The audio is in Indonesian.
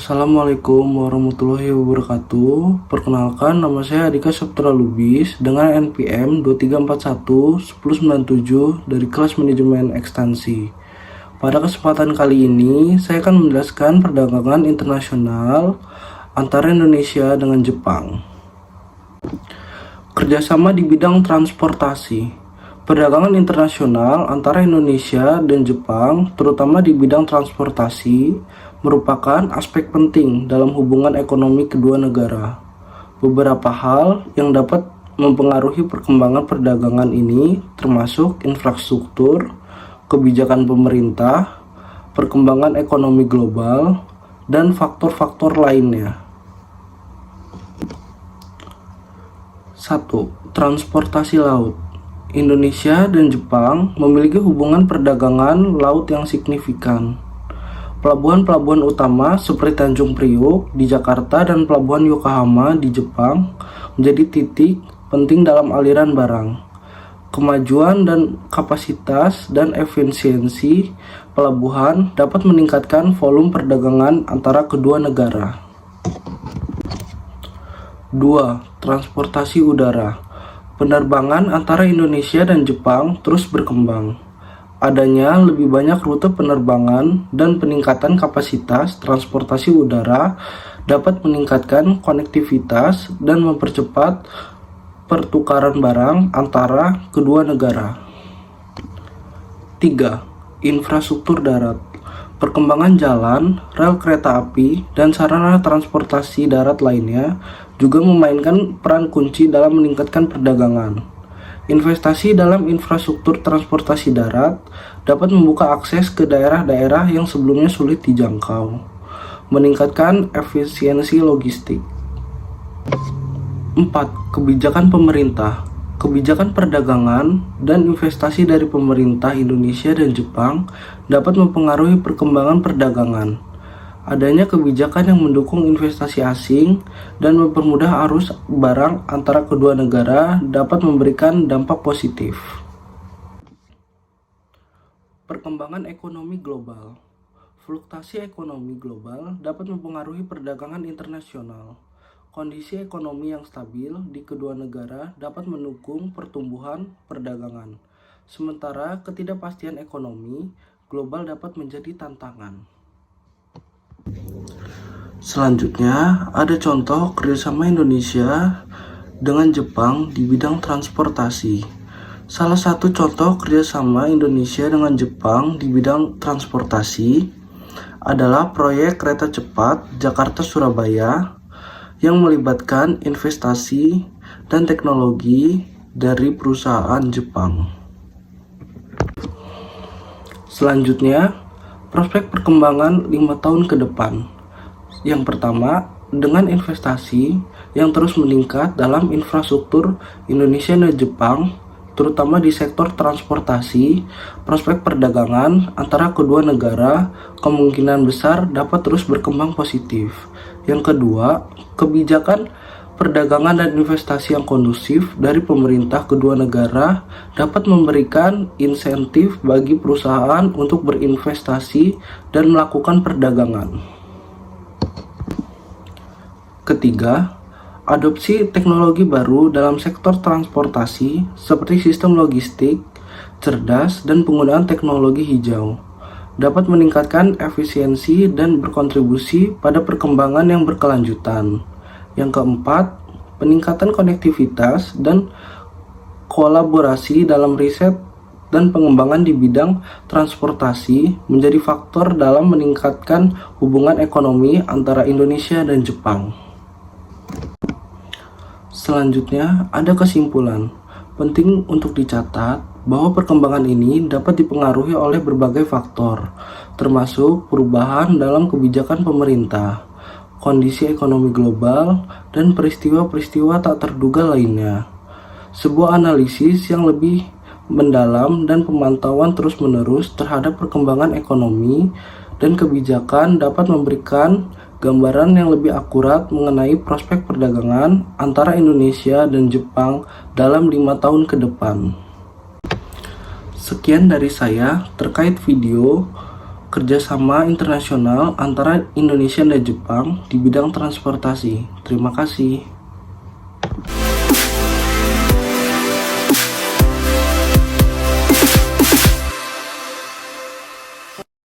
Assalamualaikum warahmatullahi wabarakatuh. Perkenalkan, nama saya Adika Saputra Lubis dengan NPM 23411097 dari kelas manajemen ekstensi. Pada kesempatan kali ini, saya akan menjelaskan perdagangan internasional antara Indonesia dengan Jepang. Kerjasama di bidang transportasi. Perdagangan internasional antara Indonesia dan Jepang, terutama di bidang transportasi, merupakan aspek penting dalam hubungan ekonomi kedua negara. Beberapa hal yang dapat mempengaruhi perkembangan perdagangan ini termasuk infrastruktur, kebijakan pemerintah, perkembangan ekonomi global, dan faktor-faktor lainnya. 1. Transportasi laut. Indonesia dan Jepang memiliki hubungan perdagangan laut yang signifikan. Pelabuhan-pelabuhan utama seperti Tanjung Priok di Jakarta dan Pelabuhan Yokohama di Jepang menjadi titik penting dalam aliran barang. Kemajuan dan kapasitas dan efisiensi pelabuhan dapat meningkatkan volume perdagangan antara kedua negara. 2. Transportasi udara. Penerbangan antara Indonesia dan Jepang terus berkembang. Adanya lebih banyak rute penerbangan dan peningkatan kapasitas transportasi udara dapat meningkatkan konektivitas dan mempercepat pertukaran barang antara kedua negara. 3. Infrastruktur darat. Perkembangan jalan, rel kereta api, dan sarana transportasi darat lainnya juga memainkan peran kunci dalam meningkatkan perdagangan. Investasi dalam infrastruktur transportasi darat dapat membuka akses ke daerah-daerah yang sebelumnya sulit dijangkau, meningkatkan efisiensi logistik. 4. Kebijakan pemerintah. Kebijakan perdagangan dan investasi dari pemerintah Indonesia dan Jepang dapat mempengaruhi perkembangan perdagangan. Adanya kebijakan yang mendukung investasi asing dan mempermudah arus barang antara kedua negara dapat memberikan dampak positif. Perkembangan ekonomi global. Fluktuasi ekonomi global dapat mempengaruhi perdagangan internasional. Kondisi ekonomi yang stabil di kedua negara dapat mendukung pertumbuhan perdagangan, sementara ketidakpastian ekonomi global dapat menjadi tantangan. Selanjutnya, ada contoh kerjasama Indonesia dengan Jepang di bidang transportasi. Salah satu contoh kerjasama Indonesia dengan Jepang di bidang transportasi adalah proyek kereta cepat Jakarta-Surabaya yang melibatkan investasi dan teknologi dari perusahaan Jepang. Selanjutnya, prospek perkembangan 5 tahun ke depan. Yang pertama, dengan investasi yang terus meningkat dalam infrastruktur Indonesia dan Jepang, terutama di sektor transportasi, prospek perdagangan antara kedua negara kemungkinan besar dapat terus berkembang positif. Yang kedua, kebijakan perdagangan dan investasi yang kondusif dari pemerintah kedua negara dapat memberikan insentif bagi perusahaan untuk berinvestasi dan melakukan perdagangan. Ketiga, adopsi teknologi baru dalam sektor transportasi seperti sistem logistik cerdas dan penggunaan teknologi hijau dapat meningkatkan efisiensi dan berkontribusi pada perkembangan yang berkelanjutan. Yang keempat, peningkatan konektivitas dan kolaborasi dalam riset dan pengembangan di bidang transportasi menjadi faktor dalam meningkatkan hubungan ekonomi antara Indonesia dan Jepang. Selanjutnya, ada kesimpulan. Penting untuk dicatat bahwa perkembangan ini dapat dipengaruhi oleh berbagai faktor, termasuk perubahan dalam kebijakan pemerintah, kondisi ekonomi global, dan peristiwa-peristiwa tak terduga lainnya. Sebuah analisis yang lebih mendalam dan pemantauan terus-menerus terhadap perkembangan ekonomi dan kebijakan dapat memberikan gambaran yang lebih akurat mengenai prospek perdagangan antara Indonesia dan Jepang dalam 5 tahun ke depan. Sekian dari saya terkait video kerjasama internasional antara Indonesia dan Jepang di bidang transportasi. Terima kasih.